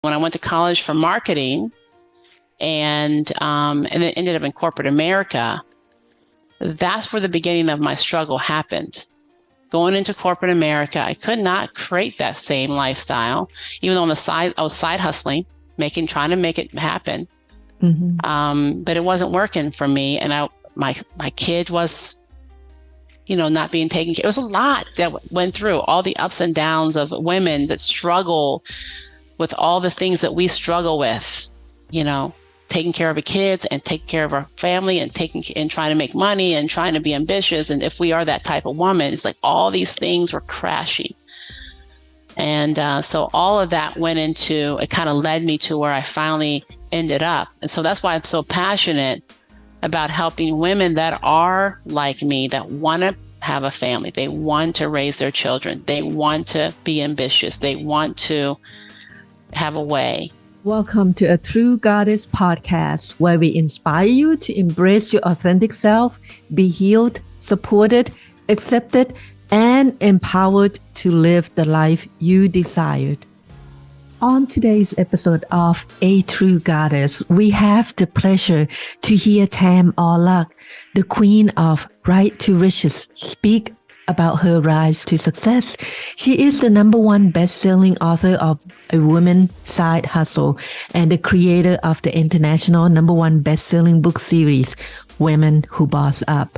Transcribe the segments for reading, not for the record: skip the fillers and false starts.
When I went to college for marketing and then ended up in corporate America, that's where the beginning of my struggle happened. Going into corporate America, I could not create that same lifestyle, even though on the side, I was side hustling, trying to make it happen. But it wasn't working for me. And my kid was, not being taken care of. It was a lot that went through, all the ups and downs of women that struggle with all the things that we struggle with, taking care of our kids and taking care of our family and trying to make money and trying to be ambitious. And if we are that type of woman, it's like all these things were crashing. And so all of that it kind of led me to where I finally ended up. And so that's why I'm so passionate about helping women that are like me, that want to have a family. They want to raise their children. They want to be ambitious. They want to have a way. Welcome to a True Goddess podcast, where we inspire you to embrace your authentic self, be healed, supported, accepted, and empowered to live the life you desired. On today's episode of A True Goddess, we have the pleasure to hear Tam R Luc, the queen of Right to Riches, speak about her rise to success. She is the #1 best-selling author of A Woman's Side Hustle and the creator of the international #1 best-selling book series, Women Who Boss Up.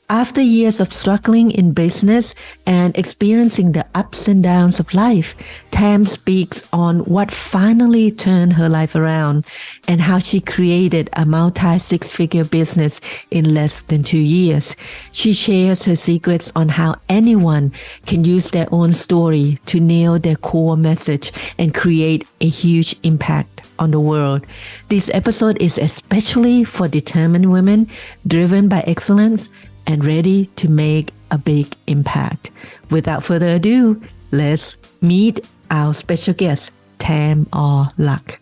After years of struggling in business and experiencing the ups and downs of life, Tam speaks on what finally turned her life around and how she created a multi-six-figure business in less than 2 years. She shares her secrets on how anyone can use their own story to nail their core message and create a huge impact on the world. This episode is especially for determined women driven by excellence and ready to make a big impact. Without further ado, let's meet our special guest, Tam R Luc.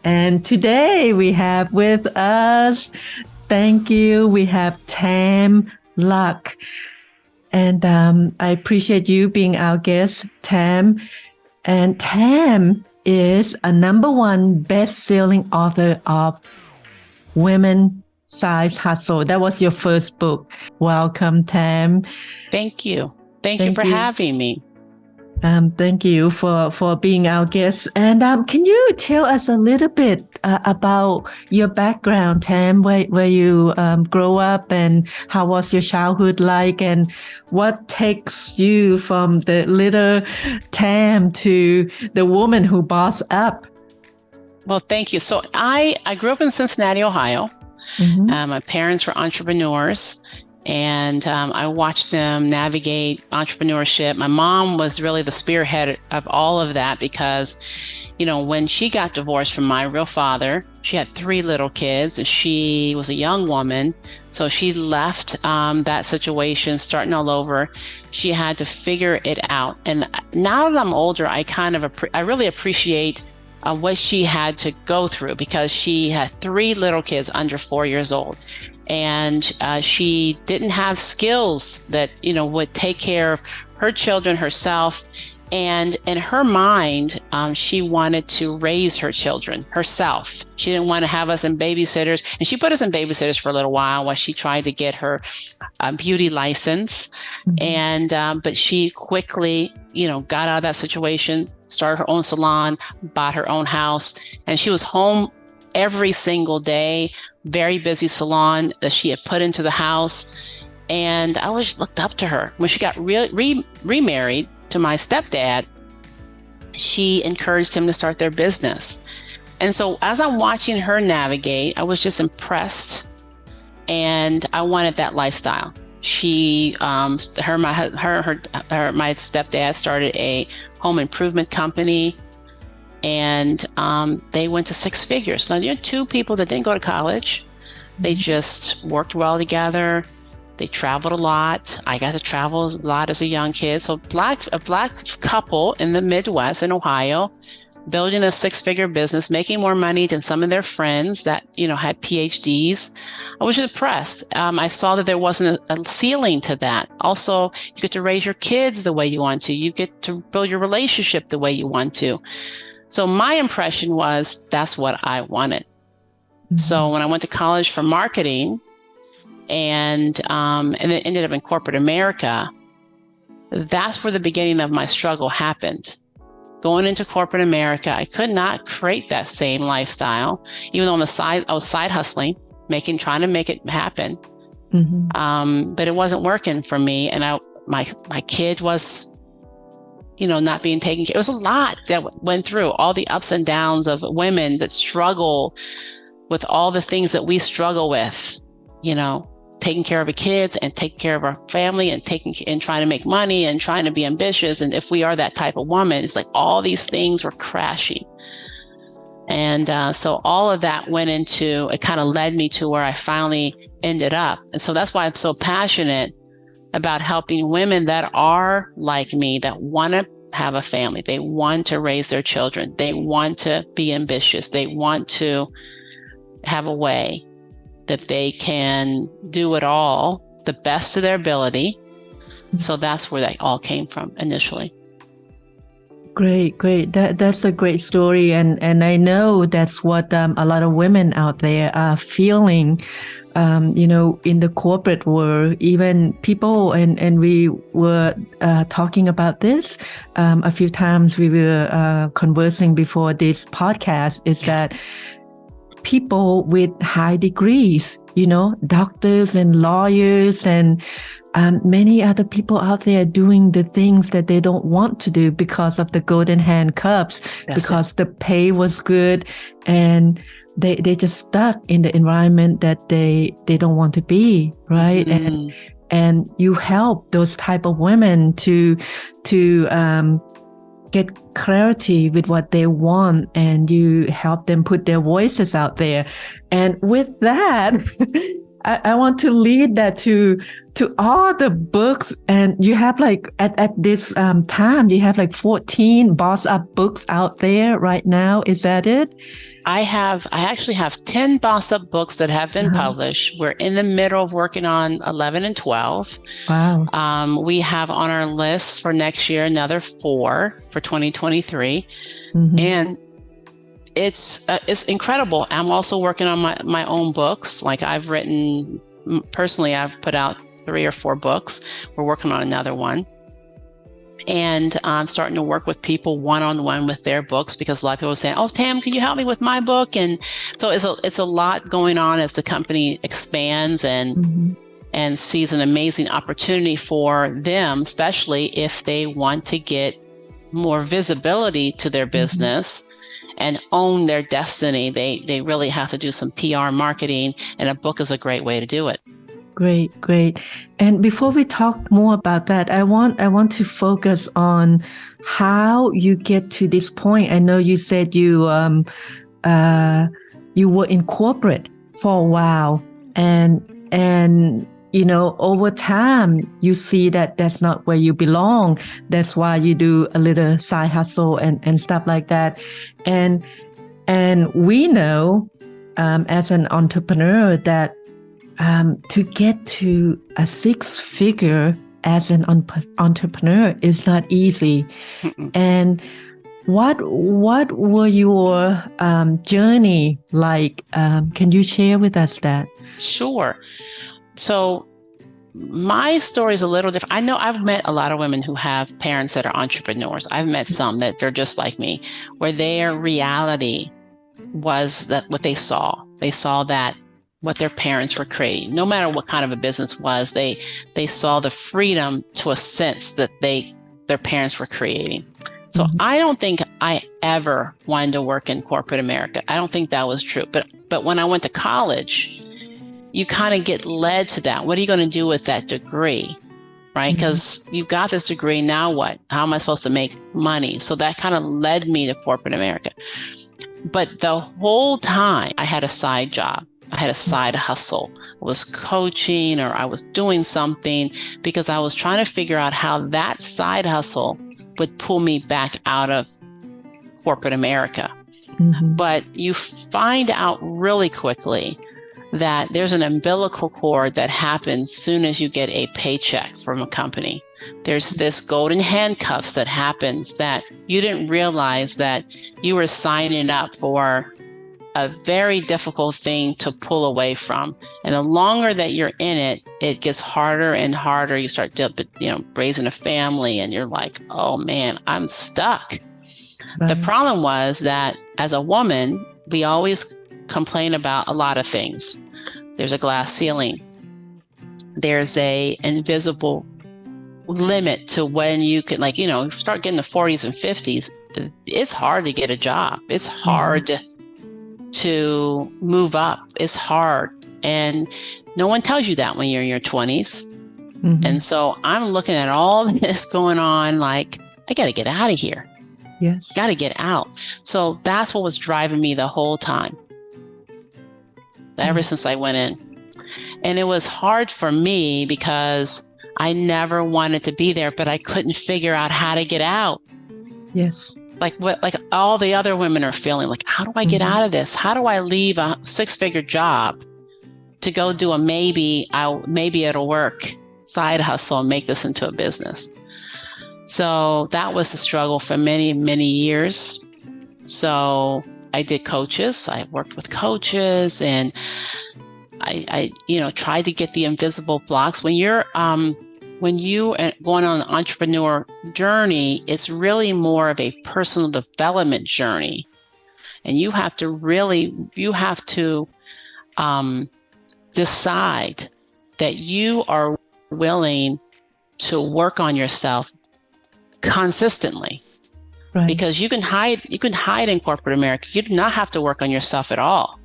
And today we have with us, we have Tam Luc. And I appreciate you being our guest, Tam. And Tam is a #1 best-selling author of Women's Side Hustle. That was your first book. Welcome, Tam. Thank you. Thank you for having me. Thank you for being our guest. And can you tell us a little bit about your background, Tam, where you grow up, and how was your childhood like, and what takes you from the little Tam to the woman who boss up? Well, thank you. So I grew up in Cincinnati, Ohio. My parents were entrepreneurs, and I watched them navigate entrepreneurship. My mom was really the spearhead of all of that because, when she got divorced from my real father, she had 3 little kids, and she was a young woman. So she left that situation, starting all over. She had to figure it out. And now that I'm older, I really appreciate what she had to go through, because she had 3 little kids under 4 years old. And she didn't have skills that, would take care of her children herself. And in her mind, she wanted to raise her children herself. She didn't want to have us in babysitters. And she put us in babysitters for a little while she tried to get her beauty license. And but she quickly, got out of that situation, started her own salon, bought her own house, and she was home every single day. Very busy salon that she had put into the house. And I always looked up to her. When she got remarried to my stepdad, she encouraged him to start their business. And so as I'm watching her navigate, I was just impressed, and I wanted that lifestyle. My stepdad started a home improvement company, and they went to 6 figures. Now, there are 2 people that didn't go to college. They just worked well together. They traveled a lot. I got to travel a lot as a young kid. So a black couple in the Midwest in Ohio, building a 6-figure business, making more money than some of their friends that, had PhDs. I was impressed. I saw that there wasn't a ceiling to that. Also, you get to raise your kids the way you want to. You get to build your relationship the way you want to. So my impression was that's what I wanted. Mm-hmm. So when I went to college for marketing and then ended up in corporate America, that's where the beginning of my struggle happened. Going into corporate America, I could not create that same lifestyle, even though on the side, I was side hustling, trying to make it happen. Mm-hmm. But it wasn't working for me. And my kid was, not being taken care of. It was a lot that went through, all the ups and downs of women that struggle with all the things that we struggle with, taking care of our kids and taking care of our family and trying to make money and trying to be ambitious. And if we are that type of woman, it's like all these things were crashing. And so all of that went into, it kind of led me to where I finally ended up. And so that's why I'm so passionate about helping women that are like me, that want to have a family. They want to raise their children. They want to be ambitious. They want to have a way that they can do it all the best of their ability. So that's where that all came from initially. Great. That's a great story. And I know that's what a lot of women out there are feeling, in the corporate world. Even people, and we were talking about this a few times. We were conversing before this podcast, is that people with high degrees, doctors and lawyers and many other people out there doing the things that they don't want to do because of the golden handcuffs, because the pay was good and they just stuck in the environment that they don't want to be, right? Mm-hmm. And you help those type of women to get clarity with what they want, and you help them put their voices out there. And with that, I want to lead that to all the books. And you have at this time, you have 14 BossUp books out there right now. Is that it? I actually have 10 BossUp books that have been published. We're in the middle of working on 11 and 12. Wow. We have on our list for next year another 4 for 2023. Mm-hmm. And it's incredible. I'm also working on my own books. I've written, personally, I've put out 3 or 4 books. We're working on another one. And I'm starting to work with people one-on-one with their books, because a lot of people are saying, "Oh, Tam, can you help me with my book?" And so it's a lot going on as the company expands and sees an amazing opportunity for them, especially if they want to get more visibility to their business and own their destiny. They really have to do some PR marketing, and a book is a great way to do it. Great. And before we talk more about that, I want to focus on how you get to this point. I know you said you were in corporate for a while, and over time you see that that's not where you belong. That's why you do a little side hustle and stuff like that. And we know as an entrepreneur that to get to a 6-figure as an entrepreneur is not easy. And what were your journey like? Can you share with us that? Sure. So my story is a little different. I know I've met a lot of women who have parents that are entrepreneurs. I've met some that they're just like me, where their reality was that what they saw. They saw that what their parents were creating, no matter what kind of a business was, they saw the freedom to a sense that their parents were creating. So I don't think I ever wanted to work in corporate America. I don't think that was true. But when I went to college, you kind of get led to that. What are you going to do with that degree? Right? Because you got this degree, now what? How am I supposed to make money? So that kind of led me to corporate America. But the whole time I had a side job. I had a side hustle. I was coaching, or I was doing something, because I was trying to figure out how that side hustle would pull me back out of corporate America. But you find out really quickly that there's an umbilical cord that happens soon as you get a paycheck from a company. There's this golden handcuffs that happens that you didn't realize that you were signing up for a very difficult thing to pull away from. And the longer that you're in it, it gets harder and harder. You start, raising a family and you're like, oh man, I'm stuck. Right. The problem was that as a woman, we always complain about a lot of things. There's a glass ceiling. There's a invisible limit to when you can, start getting the 40s and 50s. It's hard to get a job. It's hard to move up. It's hard. And no one tells you that when you're in your 20s. Mm-hmm. And so I'm looking at all this going on, like, I got to get out of here. Yes. Got to get out. So that's what was driving me the whole time. Ever since I went in. And it was hard for me because I never wanted to be there, but I couldn't figure out how to get out. Yes. Like all the other women are feeling, like, how do I get out of this? How do I leave a 6-figure job to go do a maybe it'll work side hustle and make this into a business? So that was the struggle for many, many years. So I did coaches. I worked with coaches, and I tried to get the invisible blocks. When you are going on an entrepreneur journey, it's really more of a personal development journey. And you have to decide that you are willing to work on yourself consistently. Right. Because you can hide in corporate America. You do not have to work on yourself at all.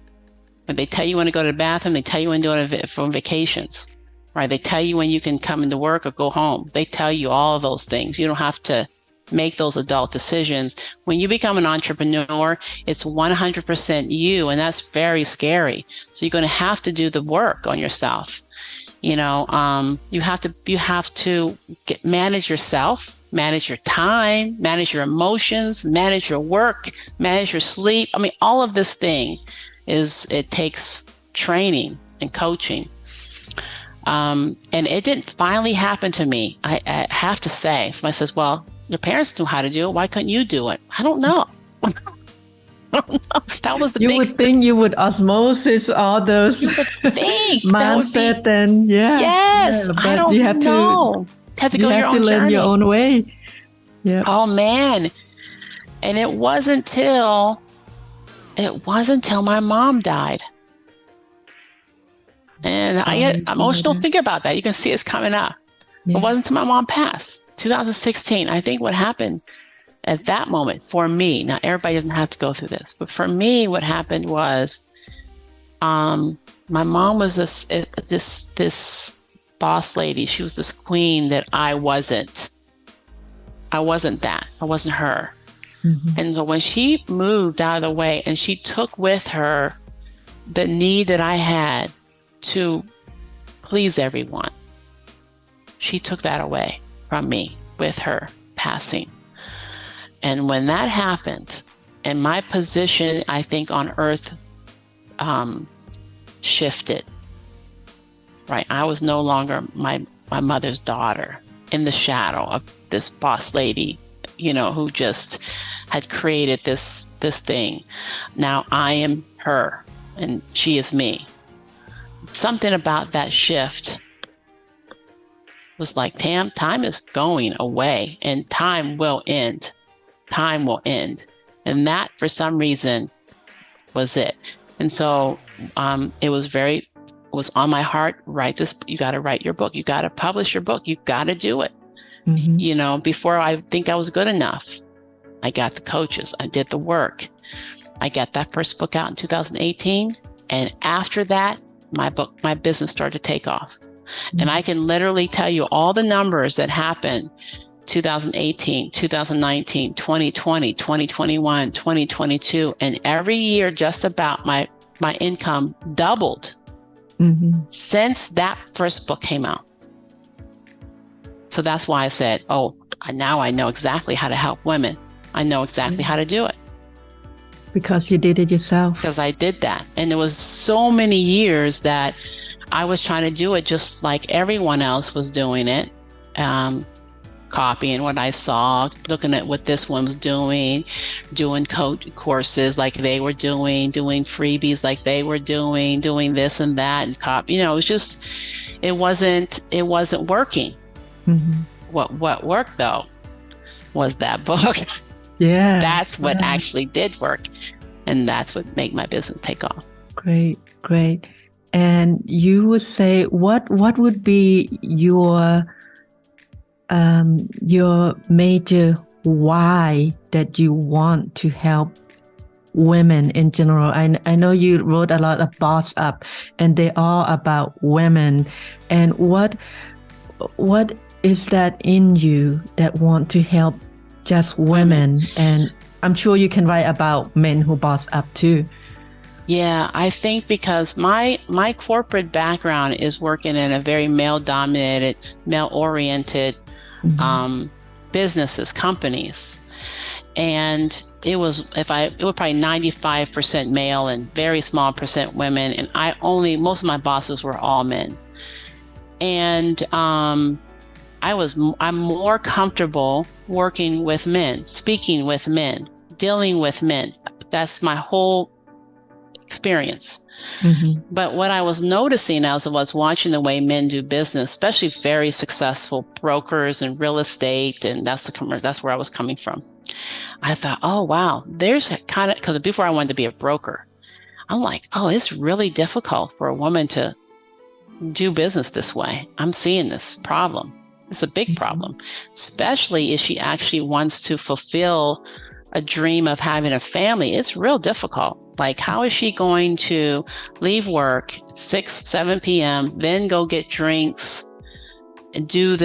When they tell you when to go to the bathroom, they tell you when to do it from vacations, right? They tell you when you can come into work or go home. They tell you all of those things. You don't have to make those adult decisions. When you become an entrepreneur, it's 100% you, and that's very scary. So you're going to have to do the work on yourself. You have to manage yourself, manage your time, manage your emotions, manage your work, manage your sleep. I mean, all of this thing it takes training and coaching. And it didn't finally happen to me. I have to say, somebody says, well, your parents knew how to do it. Why couldn't you do it? I don't know. That was the you would think you would osmosis all those mindset and yes, I don't you have know. Have to go your own journey. Learn your own way. Yeah. Oh man. And it wasn't till my mom died. And I get emotional thinking about that. You can see it's coming up. Yeah. It wasn't until my mom passed, 2016. I think what happened at that moment for me, now everybody doesn't have to go through this, but for me, what happened was, my mom was this boss lady. She was this queen that I wasn't that. I wasn't her. Mm-hmm. And so when she moved out of the way and she took with her the need that I had to please everyone, she took that away from me with her passing. And when that happened, and my position, I think, on earth shifted, right? I was no longer my mother's daughter in the shadow of this boss lady, who just had created this thing. Now I am her and she is me. Something about that shift was like, Tam, time is going away and time will end. Time will end. And that, for some reason, was it. And so it was on my heart, write this, you got to write your book. You got to publish your book. You got to do it. Mm-hmm. Before I think I was good enough, I got the coaches. I did the work. I got that first book out in 2018. And after that, my business started to take off. Mm-hmm. And I can literally tell you all the numbers that happened 2018, 2019, 2020, 2021, 2022. And every year, just about my income doubled since that first book came out. So that's why I said, now I know exactly how to help women. I know exactly how to do it. Because you did it yourself. Because I did that. And it was so many years that I was trying to do it just like everyone else was doing it. copying what I saw, looking at what this one was doing courses like they were doing freebies like they were doing this and that, and copy. You know, it wasn't working. Mm-hmm. What worked though was that book. Yeah, that's what actually did work, and that's what made my business take off. Great. And you would say what would be your major why that you want to help women in general? I know you wrote a lot of BossUp, and they are about women. And what is that in you that want to help just women? And I'm sure you can write about men who boss up too. Yeah, I think because my corporate background is working in a very male-dominated, male-oriented businesses, companies. And it was probably 95% male and very small percent women. And most of my bosses were all men. And I'm more comfortable working with men, speaking with men, dealing with men. That's my whole experience. Mm-hmm. But what I was noticing as I was watching the way men do business, especially very successful brokers and real estate, and that's where I was coming from. I thought, oh wow, there's because before I wanted to be a broker, I'm like, oh, it's really difficult for a woman to do business this way. I'm seeing this problem. It's a big problem, especially if she actually wants to fulfill a dream of having a family. It's real difficult. Like, how is she going to leave work at 7 p.m., then go get drinks and do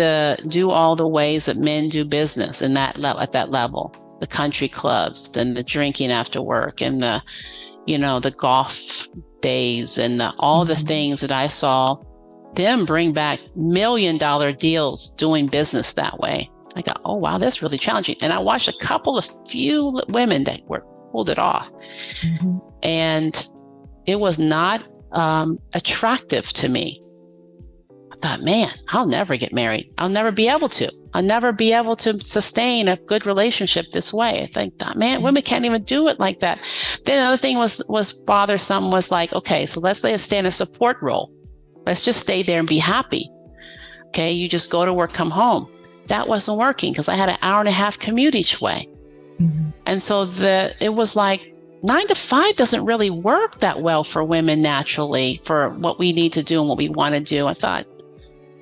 all the ways that men do business at that level, the country clubs and the drinking after work and the golf days and all the things that I saw them bring back $1 million deals doing business that way. I go, oh wow, that's really challenging. And I watched few women that pulled it off. Mm-hmm. And it was not attractive to me. I thought, man, I'll never get married. I'll never be able to. I'll never be able to sustain a good relationship this way. I think, man, women can't even do it like that. Then the other thing was bothersome was like, okay, so let's stay in a support role. Let's just stay there and be happy. Okay, you just go to work, come home. That wasn't working because I had an 1.5 hour commute each way. Mm-hmm. And so it was like 9 to 5 doesn't really work that well for women naturally for what we need to do and what we want to do. I thought,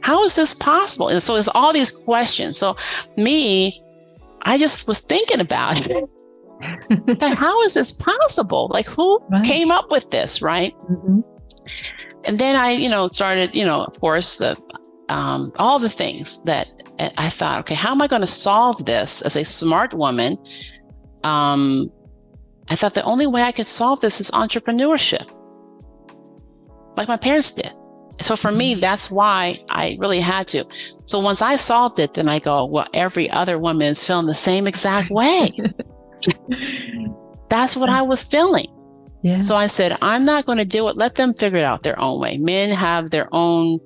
how is this possible? And so there's all these questions. So I just was thinking about it. That how is this possible? Like, who came up with this, right? Mm-hmm. And then I, started, of course, all the things that I thought, okay, how am I going to solve this as a smart woman? I thought the only way I could solve this is entrepreneurship, like my parents did. So for me, that's why I really had to. So once I solved it, then I go, well, every other woman is feeling the same exact way. That's what I was feeling. Yeah. So I said, I'm not going to do it. Let them figure it out their own way. Men have their own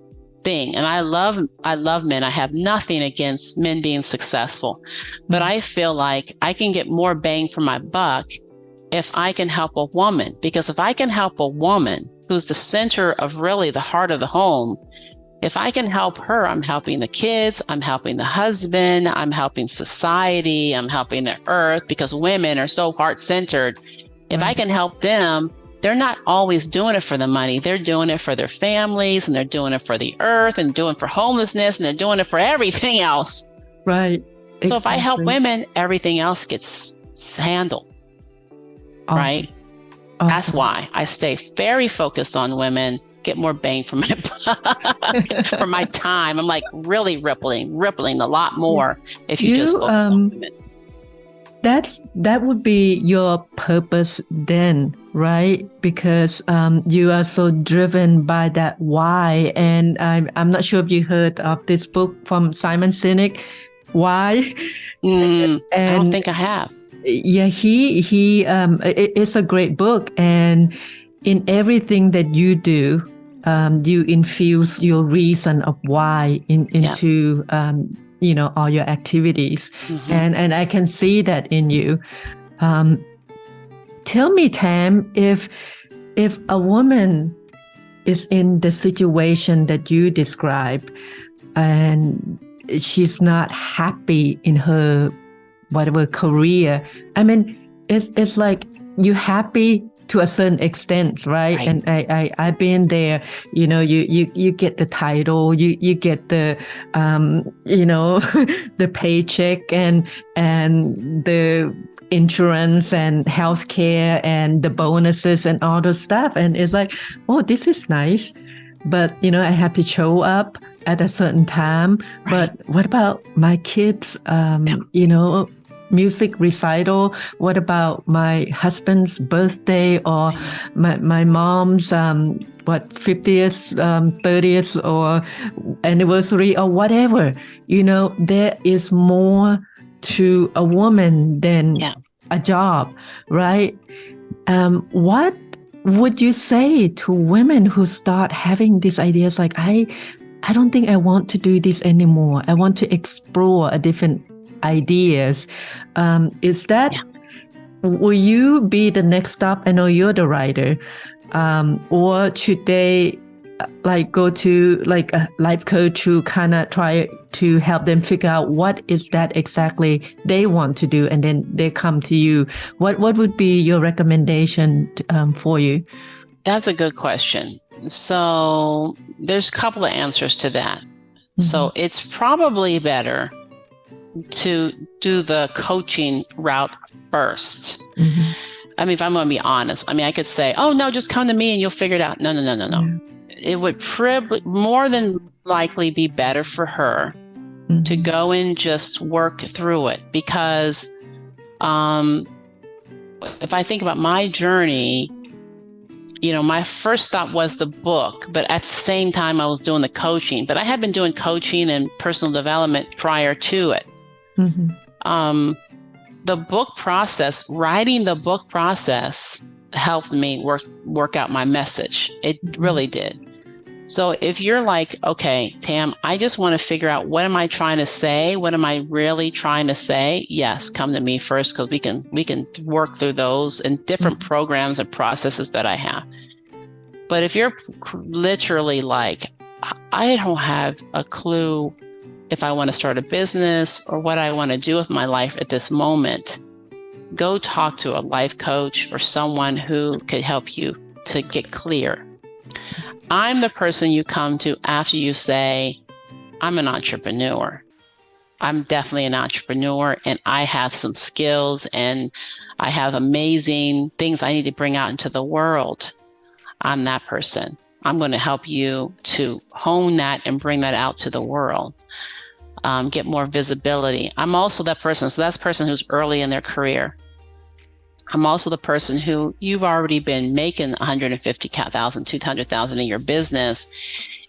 thing. And I love men. I have nothing against men being successful, but I feel like I can get more bang for my buck if I can help a woman, because if I can help a woman who's the center of really the heart of the home, if I can help her, I'm helping the kids, I'm helping the husband, I'm helping society, I'm helping the earth, because women are so heart-centered. If I can help them, they're not always doing it for the money. They're doing it for their families, and they're doing it for the earth, and doing it for homelessness, and they're doing it for everything else. Right. Exactly. So if I help women, everything else gets handled. Awesome. Right. Awesome. That's why I stay very focused on women, get more bang for my for my time. I'm like really rippling a lot more if you just focus on women. That would be your purpose then, right? Because you are so driven by that why. And I'm not sure if you heard of this book from Simon Sinek, Why. I don't think I have. Yeah, it's a great book, and in everything that you do, you infuse your reason of why into all your activities. And I can see that in you. Tell me, Tam, if a woman is in the situation that you describe and she's not happy in her whatever career, I mean, it's like you happy to a certain extent, right? And I've been there. You get the title, you get the the paycheck and the insurance and healthcare and the bonuses and all those stuff, and it's like, oh, this is nice, but I have to show up at a certain time. But what about my kids? Music recital? What about my husband's birthday or my mom's 50th, 30th or anniversary or whatever? There is more to a woman than a job, right? What would you say to women who start having these ideas like, I don't think I want to do this anymore. I want to explore a different ideas. Is that, will you be the next stop? I know you're the writer. Or should they go to a life coach who kind of try to help them figure out what is that exactly they want to do, and then they come to you? What would be your recommendation for you? That's a good question. So there's a couple of answers to that. So it's probably better to do the coaching route first. I mean, if I'm going to be honest, I could say, oh no, just come to me and you'll figure it out. No. It would more than likely be better for her to go and just work through it. Because if I think about my journey, my first stop was the book, but at the same time I was doing the coaching. But I had been doing coaching and personal development prior to it. The book process, writing the book process helped me work out my message. It really did. So if you're like, okay, Tam, I just want to figure out, what am I trying to say? What am I really trying to say? Yes, come to me first, because we can work through those and different programs and processes that I have. But if you're literally like, I don't have a clue if I want to start a business or what I want to do with my life at this moment, go talk to a life coach or someone who could help you to get clear. I'm the person you come to after you say, I'm an entrepreneur. I'm definitely an entrepreneur, and I have some skills and I have amazing things I need to bring out into the world. I'm that person. I'm going to help you to hone that and bring that out to the world. Get more visibility. I'm also that person. So that's the person who's early in their career. I'm also the person who you've already been making $150,000, $200,000 in your business,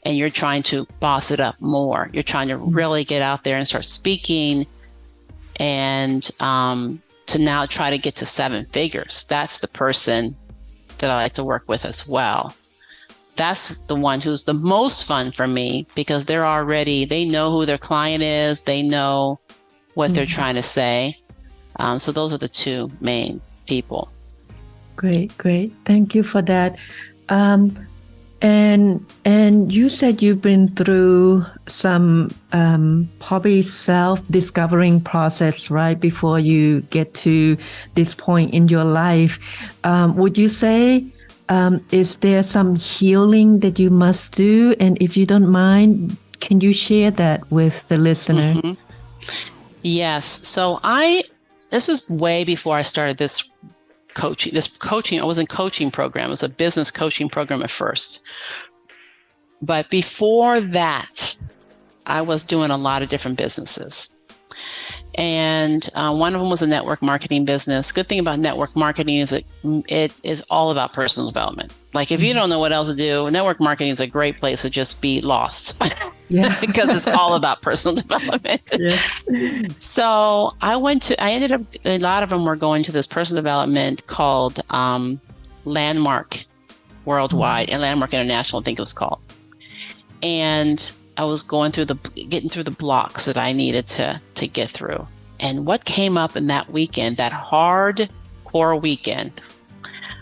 and you're trying to boss it up more. You're trying to really get out there and start speaking, and to now try to get to 7 figures. That's the person that I like to work with as well. That's the one who's the most fun for me, because they know who their client is. They know what they're trying to say. So those are the 2 main people. Great. Thank you for that. And you said you've been through some probably self-discovering process, right, before you get to this point in your life. Would you say, is there some healing that you must do? And if you don't mind, can you share that with the listener? Yes. So this is way before I started this coaching. I was in coaching program. It was a business coaching program at first. But before that, I was doing a lot of different businesses. And one of them was a network marketing business. Good thing about network marketing is it is all about personal development. Like, if you don't know what else to do, network marketing is a great place to just be lost. Because it's all about personal development. So I ended up, a lot of them were going to this personal development called Landmark Worldwide and Landmark International, I think it was called. And I was getting through the blocks that I needed to get through. And what came up in that weekend, that hardcore weekend,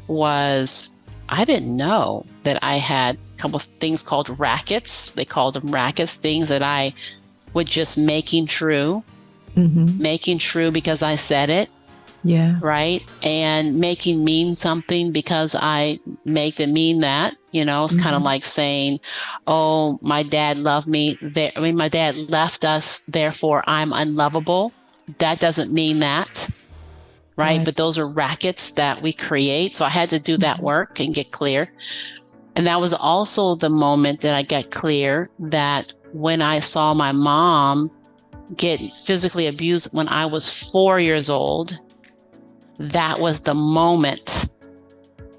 was I didn't know that I had a couple of things called rackets. They called them rackets, things that I would just making true because I said it. Yeah. Right. And making mean something because I make it mean that, it's kind of like saying, oh, my dad loved me. My dad left us, therefore I'm unlovable. That doesn't mean that. Right. But those are rackets that we create. So I had to do that work and get clear. And that was also the moment that I got clear that when I saw my mom get physically abused when I was 4 years old, that was the moment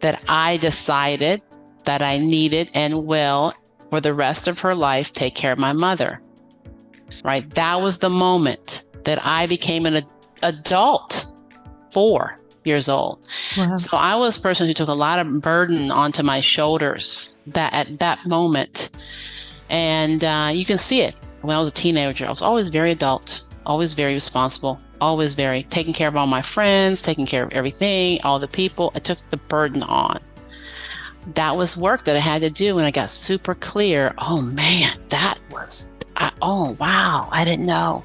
that I decided that I needed and will, for the rest of her life, take care of my mother. Right? That was the moment that I became an adult, 4 years old. Wow. So I was a person who took a lot of burden onto my shoulders at that moment. And you can see it. When I was a teenager, I was always very adult, always very responsible, always very taking care of all my friends, taking care of everything, all the people. I took the burden on. That was work that I had to do, and I got super clear. Oh man, oh wow, I didn't know.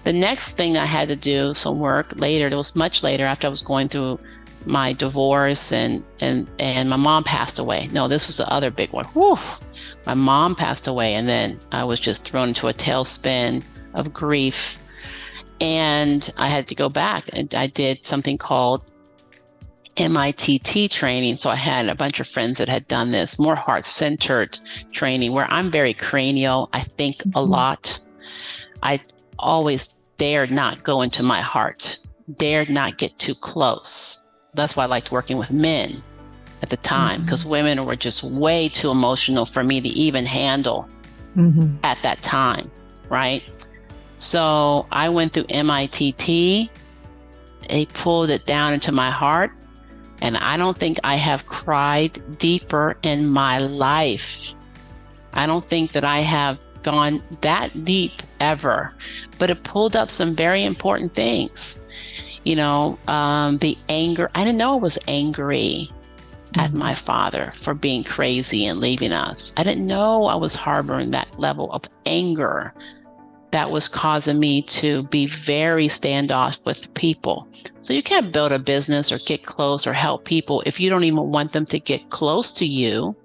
The next thing I had to do some work later, it was much later after I was going through my divorce and my mom passed away. No, this was the other big one. Whew. My mom passed away, and then I was just thrown into a tailspin of grief. And I had to go back, and I did something called MITT training. So I had a bunch of friends that had done this, more heart-centered training, where I'm very cranial. I think a lot. I always dared not go into my heart, dared not get too close. That's why I liked working with men at the time, because women were just way too emotional for me to even handle at that time, right? So I went through MITT. They pulled it down into my heart. And I don't think I have cried deeper in my life. I don't think that I have gone that deep ever. But it pulled up some very important things. The anger. I didn't know I was angry at my father for being crazy and leaving us. I didn't know I was harboring that level of anger that was causing me to be very standoff with people. So you can't build a business or get close or help people if you don't even want them to get close to you,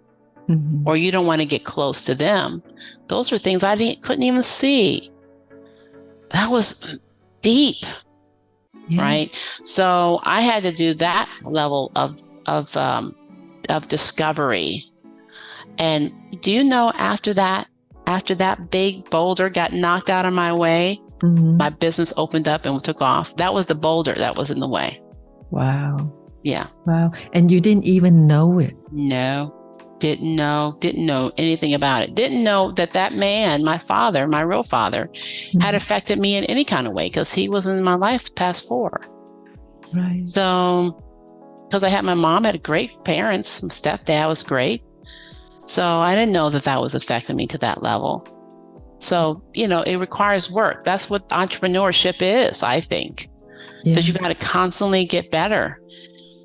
or you don't want to get close to them. Those are things I couldn't even see. That was deep, right? So I had to do that level of discovery. And do you know, after that big boulder got knocked out of my way, my business opened up and took off. That was the boulder that was in the way. Wow. Yeah. Wow. And you didn't even know it? No, didn't know anything about it. Didn't know that man, my father, my real father, had affected me in any kind of way, because he was in my life past 4. Right. So, because I had my mom, had great parents, my stepdad was great. So I didn't know that was affecting me to that level. So, it requires work. That's what entrepreneurship is, I think. Because you got to constantly get better.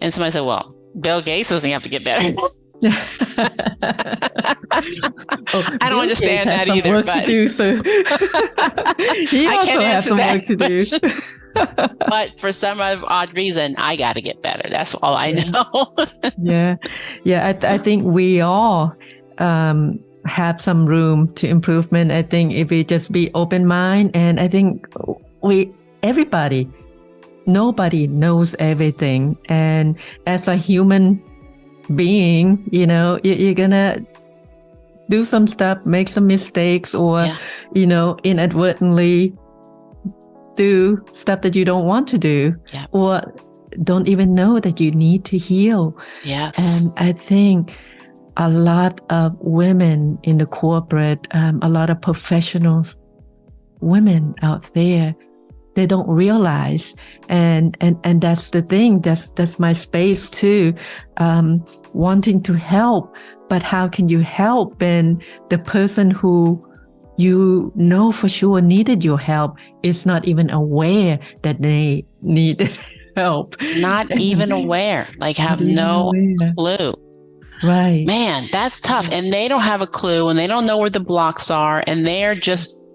And somebody said, well, Bill Gates doesn't have to get better. I don't understand that either. Work to do, so he also has some work to do. But for some odd reason, I got to get better. That's all I know. I think we all have some room to improvement. I think if we just be open mind, and I think nobody knows everything. And as a human being, you're gonna do some stuff, make some mistakes, or inadvertently do stuff that you don't want to do, or don't even know that you need to heal. Yes. And I think a lot of women in the corporate, a lot of professionals, women out there, they don't realize, and that's the thing. That's my space too, wanting to help. But how can you help when the person who you know for sure needed your help is not even aware that they needed help. Not even aware, like have no clue. Right. Man, that's tough. And they don't have a clue and they don't know where the blocks are, and they're just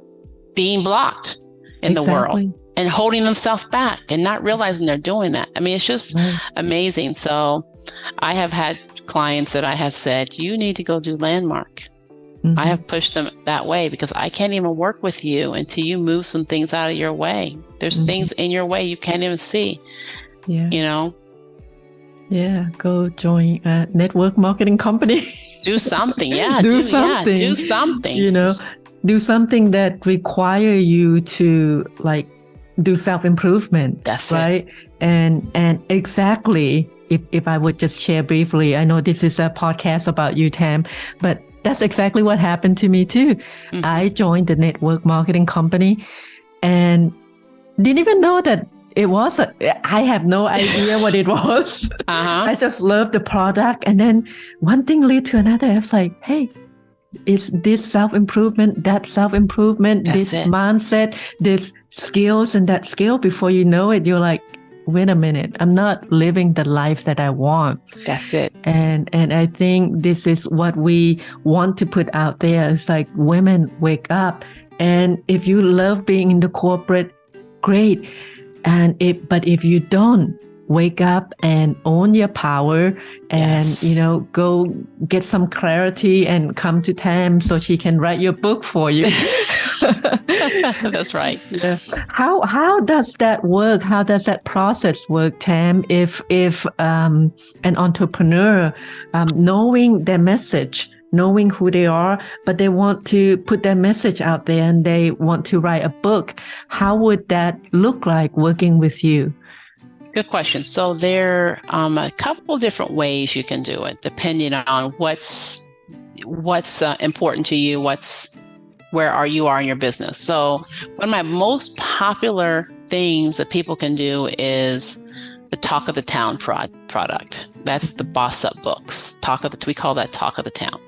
being blocked in the world and holding themselves back and not realizing they're doing that. I mean, it's just amazing. So I have had clients that I have said, you need to go do Landmark. I have pushed them that way because I can't even work with you until you move some things out of your way. There's things in your way you can't even see, you know? Yeah, go join a network marketing company. Do something. Yeah, do something. Yeah, do something. You know, do something that require you to like do self-improvement. That's right. It. And exactly, if I would just share briefly, I know this is a podcast about you, Tam, but that's exactly what happened to me too. I joined the network marketing company and didn't even know that it was. I have no idea what it was. I just loved the product. And then one thing led to another. I was like, hey, it's this self-improvement, that self-improvement, this mindset, this skills and that skill. Before you know it, you're like, wait a minute, I'm not living the life that I want. That's it. And I think this is what we want to put out there. It's like, women, wake up. And if you love being in the corporate, great. But if you don't, wake up and own your power and, you know, go get some clarity and come to Tam so she can write your book for you. That's right. Yeah. How does that work? How does that process work, Tam? If an entrepreneur, knowing their message, knowing who they are, but they want to put their message out there and they want to write a book, how would that look like working with you? Good question. So there are a couple different ways you can do it, depending on what's important to you, where you are in your business. So one of my most popular things that people can do is the Talk of the Town product. That's the BossUp books. We call that Talk of the Town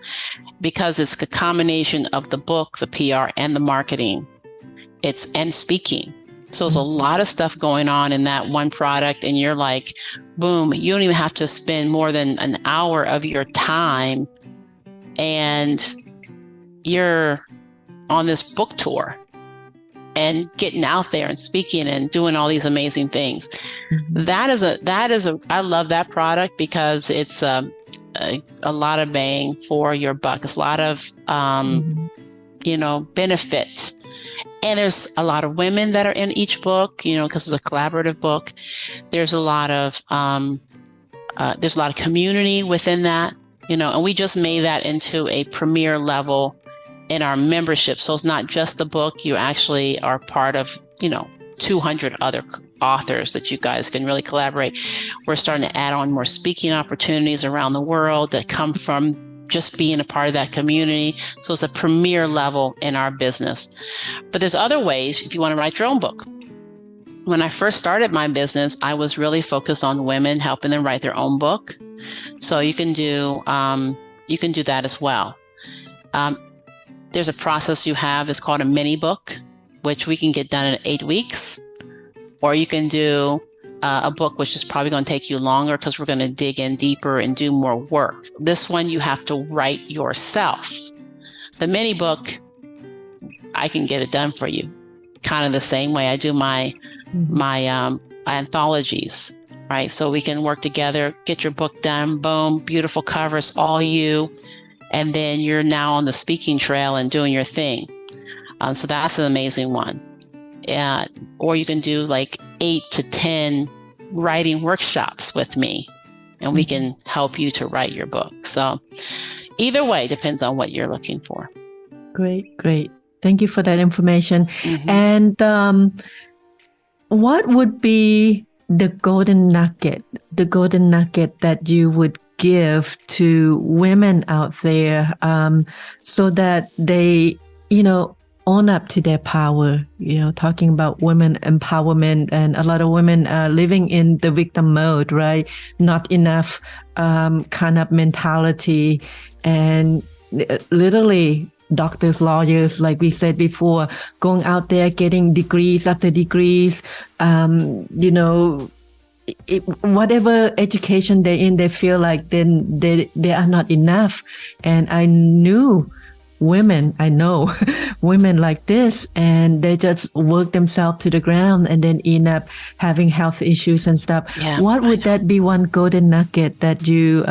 because it's a combination of the book, the PR, and the marketing. And speaking. So there's a lot of stuff going on in that one product, and you're like, boom, you don't even have to spend more than an hour of your time, and you're on this book tour and getting out there and speaking and doing all these amazing things. I love that product because it's a lot of bang for your buck. It's a lot of, benefits. And there's a lot of women that are in each book, because it's a collaborative book. There's a lot of community within that, and we just made that into a premier level in our membership. So it's not just the book. You actually are part of, 200 other authors that you guys can really collaborate. We're starting to add on more speaking opportunities around the world that come from just being a part of that community. So it's a premier level in our business. But there's other ways if you want to write your own book. When I first started my business, I was really focused on women, helping them write their own book. So you can do that as well. There's a process you have. It's called a mini book, which we can get done in 8 weeks. Or you can do a book, which is probably going to take you longer because we're going to dig in deeper and do more work. This one you have to write yourself. The mini book, I can get it done for you. Kind of the same way I do my anthologies, right? So we can work together, get your book done, boom, beautiful covers, all you. And then you're now on the speaking trail and doing your thing. So that's an amazing one. Or you can do like 8 to 10 writing workshops with me, and we can help you to write your book. So either way, depends on what you're looking for. Great. Thank you for that information. And what would be the golden nugget that you would give to women out there so that they, own up to their power, talking about women empowerment, and a lot of women are living in the victim mode, right? Not enough kind of mentality, and literally doctors, lawyers, like we said before, going out there, getting degrees after degrees, whatever education they're in, they feel like then they are not enough. And I know women like this, and they just work themselves to the ground and then end up having health issues and stuff. Yeah, what would that be one golden nugget that you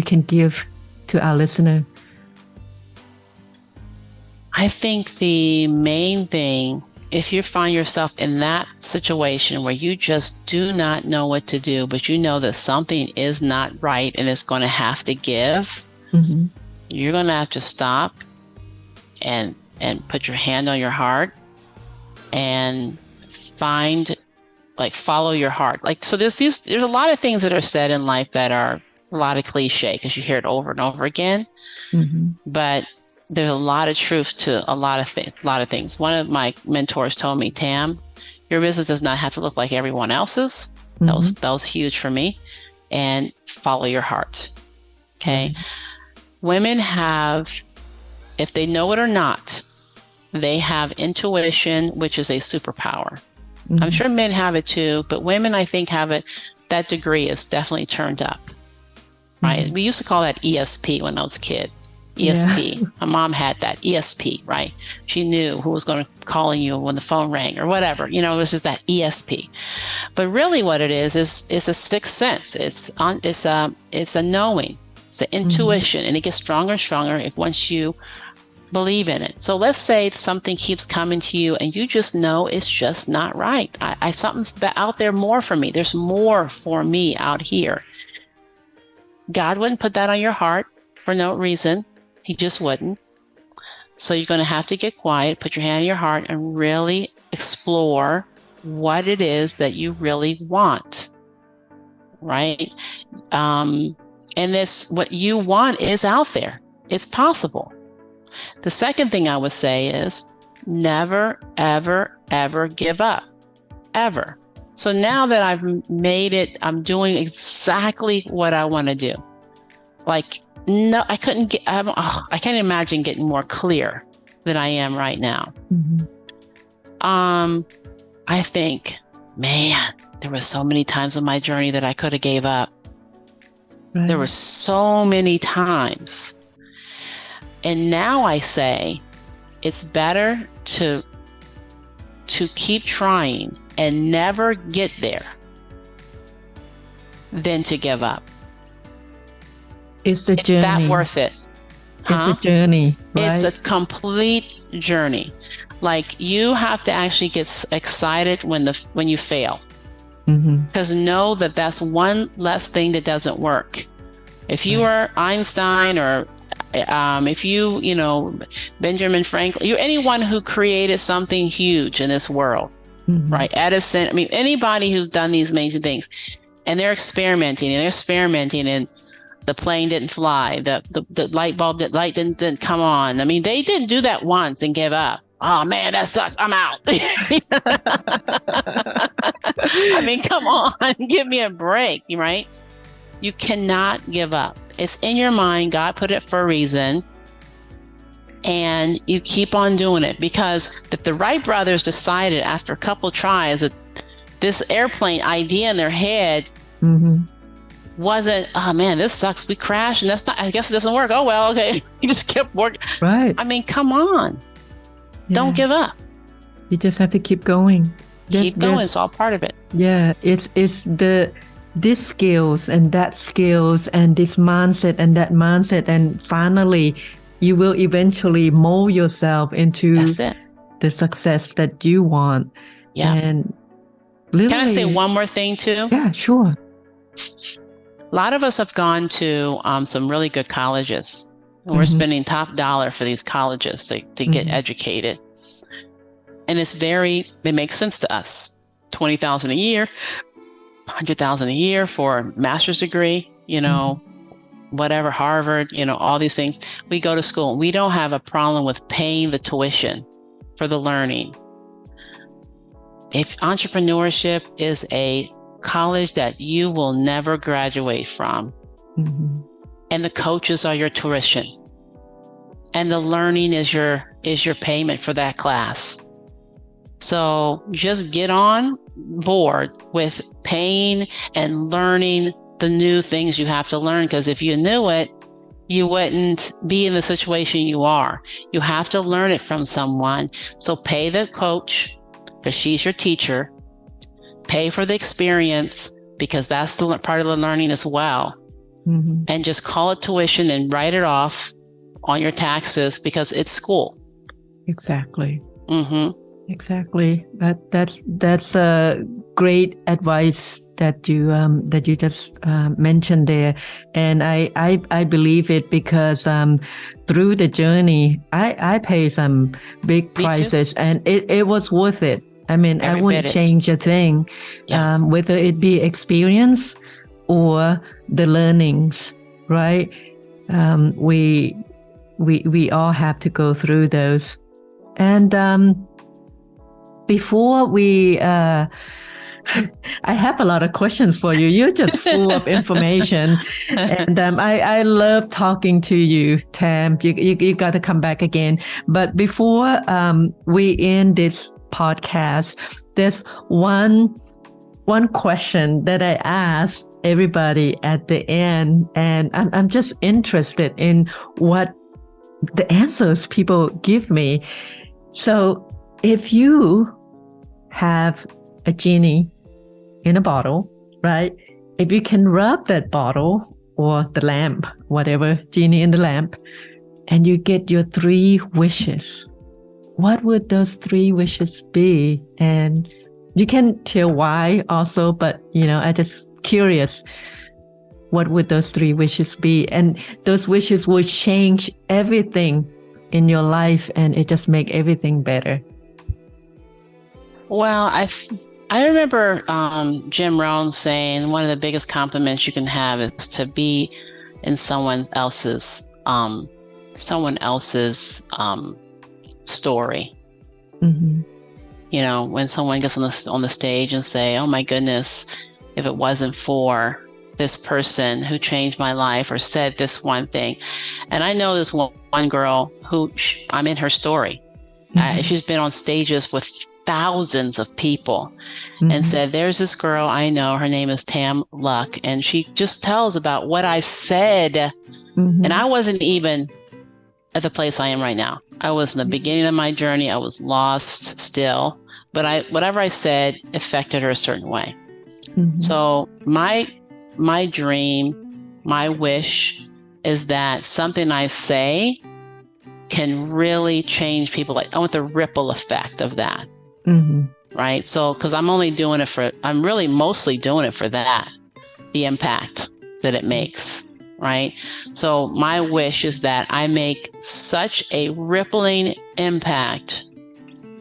can give to our listener? I think the main thing, if you find yourself in that situation where you just do not know what to do, but you know that something is not right and it's going to have to give, you're going to have to stop and put your hand on your heart and follow your heart. So there's a lot of things that are said in life that are a lot of cliche because you hear it over and over again. But there's a lot of truth to a lot of things. One of my mentors told me, Tam, your business does not have to look like everyone else's. That was huge for me. And follow your heart. Okay. Women have, if they know it or not, they have intuition, which is a superpower. I'm sure men have it too, but women, I think, have it. That degree is definitely turned up. Right. We used to call that ESP when I was a kid. ESP. Yeah. My mom had that ESP, right? She knew who was going to call you when the phone rang or whatever. It was just that ESP. But really what it is a sixth sense. It's a knowing. It's an intuition, and it gets stronger and stronger once you believe in it. So let's say something keeps coming to you and you just know it's just not right. Something's out there more for me. There's more for me out here. God wouldn't put that on your heart for no reason. He just wouldn't. So you're going to have to get quiet, put your hand on your heart, and really explore what it is that you really want, right? And what you want is out there. It's possible. The second thing I would say is never, ever, ever give up, ever. So now that I've made it, I'm doing exactly what I want to do. No, I can't imagine getting more clear than I am right now. I think, man, there were so many times in my journey that I could have gave up. Right. There were so many times. And now I say it's better to keep trying and never get there than to give up. It's a journey. Is that worth it? It's a journey, right? It's a complete journey. You have to actually get excited when you fail. Because know that that's one less thing that doesn't work. If you are Einstein or if you Benjamin Franklin, you're anyone who created something huge in this world, right? Edison, anybody who's done these amazing things, and they're experimenting and the plane didn't fly, the light didn't come on. They didn't do that once and give up. Oh man, that sucks. I'm out. Come on, give me a break, right? You cannot give up. It's in your mind. God put it for a reason. And you keep on doing it, because if the Wright brothers decided after a couple tries that this airplane idea in their head wasn't, oh man, this sucks, we crashed and I guess it doesn't work. Oh well, okay. You just kept working. Right. Come on. Yeah. Don't give up. You just have to keep going. Keep going. It's all part of it. Yeah. It's these skills and that skills and this mindset and that mindset, and finally you will eventually mold yourself into the success that you want. Yeah. And can I say one more thing too? Yeah, sure. A lot of us have gone to some really good colleges, and we're spending top dollar for these colleges to get educated. And it makes sense to us. $20,000 a year, $100,000 a year for a master's degree, whatever, Harvard, all these things. We go to school. We don't have a problem with paying the tuition for the learning. If entrepreneurship is a college that you will never graduate from, and the coaches are your tuition, and the learning is your payment for that class. So just get on board with paying and learning the new things you have to learn, because if you knew it, you wouldn't be in the situation you are. You have to learn it from someone. So pay the coach, because she's your teacher. Pay for the experience, because that's the part of the learning as well. Mm-hmm. And just call it tuition and write it off on your taxes, because it's school. Exactly. Mm-hmm. Exactly. That's a great advice that you just mentioned there, and I believe it, because through the journey I pay some big prices, and it was worth it. I mean, I wouldn't change a thing, whether it be experience or the learnings, right? We all have to go through those, and before we, I have a lot of questions for you. You're just full of information, and I love talking to you, Tam. You got to come back again. But before we end this podcast, there's one question that I ask everybody at the end, and I'm just interested in what the answers people give me. So if you have a genie in a bottle, right? If you can rub that bottle or the lamp, whatever, genie in the lamp, and you get your 3 wishes, what would those 3 wishes be? And you can tell why also, but I just curious, what would those 3 wishes be? And those wishes will change everything in your life, and it just make everything better. Well, I remember Jim Rohn saying one of the biggest compliments you can have is to be in someone else's story. Mm-hmm. When someone gets on the stage and say, "Oh my goodness, if it wasn't for this person who changed my life or said this one thing." And I know this one girl who I'm in her story. Mm-hmm. She's been on stages with thousands of people, mm-hmm. and said, "There's this girl I know, her name is Tam R Luc, and she just tells about what I said." Mm-hmm. And I wasn't even at the place I am right now. I was in the beginning of my journey. I was lost still, but whatever I said affected her a certain way. Mm-hmm. So my dream, my wish is that something I say can really change people. Like, I want the ripple effect of that. Mm-hmm. Right. So, because I'm really mostly doing it for that, the impact that it makes. Right. So my wish is that I make such a rippling impact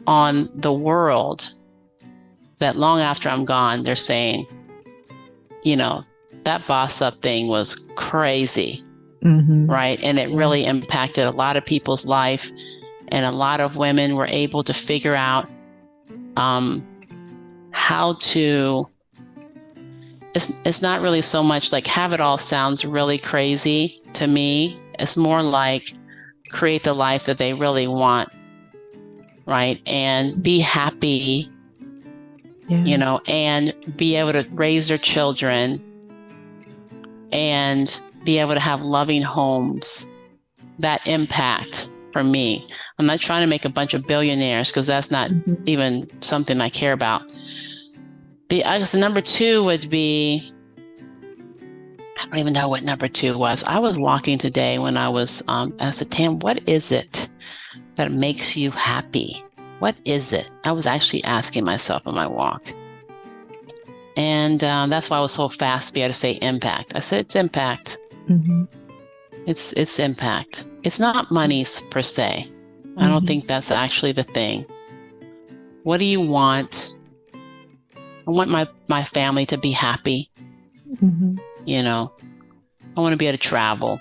on the world that long after I'm gone, they're saying, that BossUp thing was crazy. Mm-hmm. Right. And it really impacted a lot of people's life, and a lot of women were able to figure out how to, it's not really so much like have it all sounds really crazy to me. It's more like create the life that they really want, right? And be happy, and be able to raise their children and be able to have loving homes. That impact for me. I'm not trying to make a bunch of billionaires, because that's not even something I care about. I guess number 2 would be, I don't even know what number 2 was. I was walking today when I said, "Tam, what is it that makes you happy? What is it?" I was actually asking myself on my walk. And that's why I was so fast to be able to say impact. I said, it's impact. Mm-hmm. It's impact. It's not money per se. Mm-hmm. I don't think that's actually the thing. What do you want? I want my family to be happy. Mm-hmm. I want to be able to travel.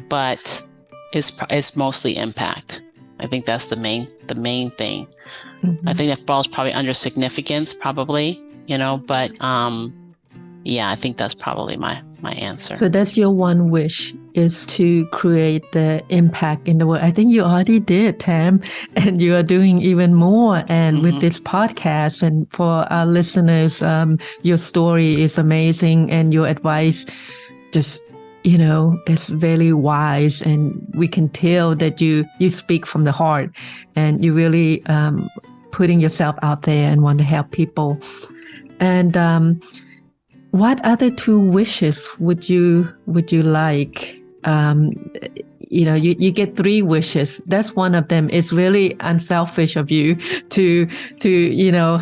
But it's mostly impact. I think that's the main thing. Mm-hmm. I think that falls probably under significance, probably. But I think that's probably my answer. So that's your one wish, is to create the impact in the world. I think you already did, Tam, and you are doing even more. And with this podcast, and for our listeners, your story is amazing, and your advice just, it's very wise, and we can tell that you speak from the heart, and you really putting yourself out there and want to help people. And what other two wishes would you like? You get three wishes. That's one of them. It's really unselfish of you to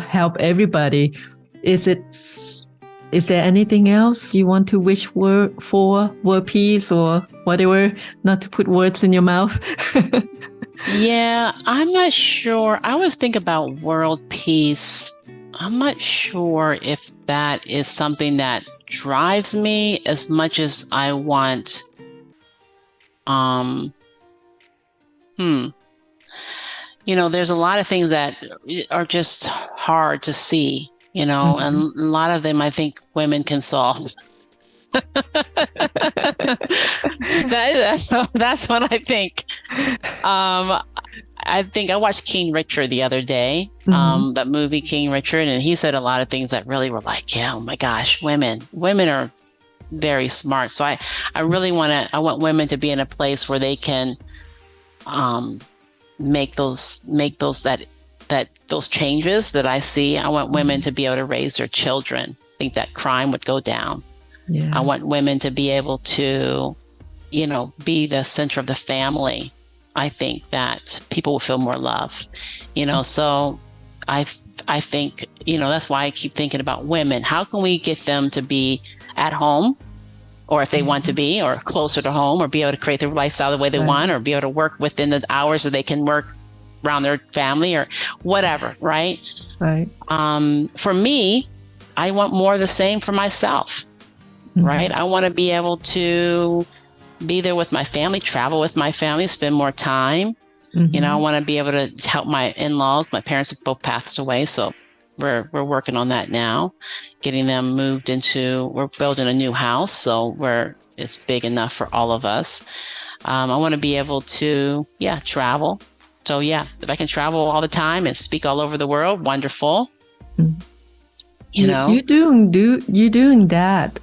help everybody. Is there anything else you want to wish for world peace or whatever? Not to put words in your mouth. Yeah, I'm not sure. I always think about world peace. I'm not sure if that is something that drives me as much as I want. There's a lot of things that are just hard to see, and a lot of them I think women can solve. That's what I think. I think I watched King Richard the other day, that movie King Richard, and he said a lot of things that really were like, yeah, oh my gosh, women are very smart. So I really want women to be in a place where they can make those changes that I see. I want women to be able to raise their children. I think that crime would go down. Yeah. I want women to be able to, be the center of the family. I think that people will feel more love, so I think, that's why I keep thinking about women. How can we get them to be at home, or if they want to be, or closer to home, or be able to create their lifestyle the way they want, or be able to work within the hours that they can work around their family or whatever. Right. Right. For me, I want more of the same for myself. Right. I want to be able to be there with my family, travel with my family, spend more time. I want to be able to help my in-laws. My parents have both passed away, so we're working on that now, getting them moved into. We're building a new house, so it's big enough for all of us. I want to be able to, travel. So if I can travel all the time and speak all over the world, wonderful. You're doing that.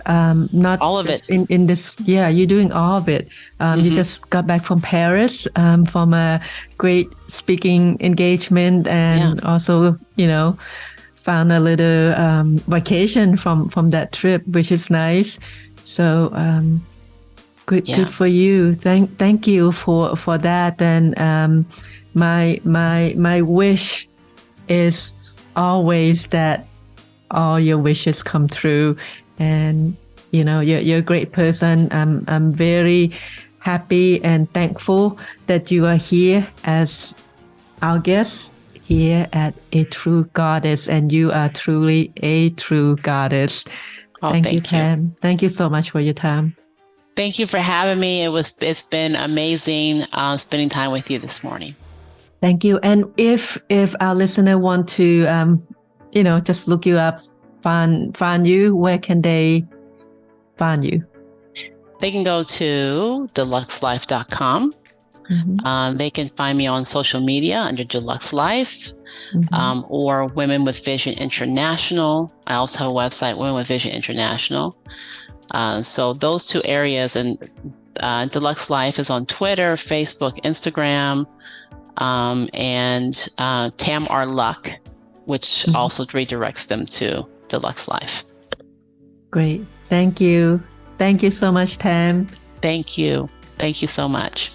Not all of it in this. Yeah, you're doing all of it. You just got back from Paris, from a great speaking engagement, and also, found a little vacation from that trip, which is nice. So good for you. Thank you for that. And my wish is always that all your wishes come true, and you're a great person. I'm very happy and thankful that you are here as our guest here at A True Goddess, and you are truly a true goddess. Thank you, Tam. Thank you so much for your time. Thank you for having me. It's been amazing spending time with you this morning. Thank you. And if our listener want to just look you up, find you, where can they find you? They can go to deluxelife.com. They can find me on social media under Deluxe Life, or Women with Vision International. I also have a website, Women with Vision International. So those two areas, and Deluxe Life is on Twitter, Facebook, Instagram, and Tam R Luck, which also redirects them to Deluxe Life. Great. Thank you. Thank you so much, Tam. Thank you. Thank you so much.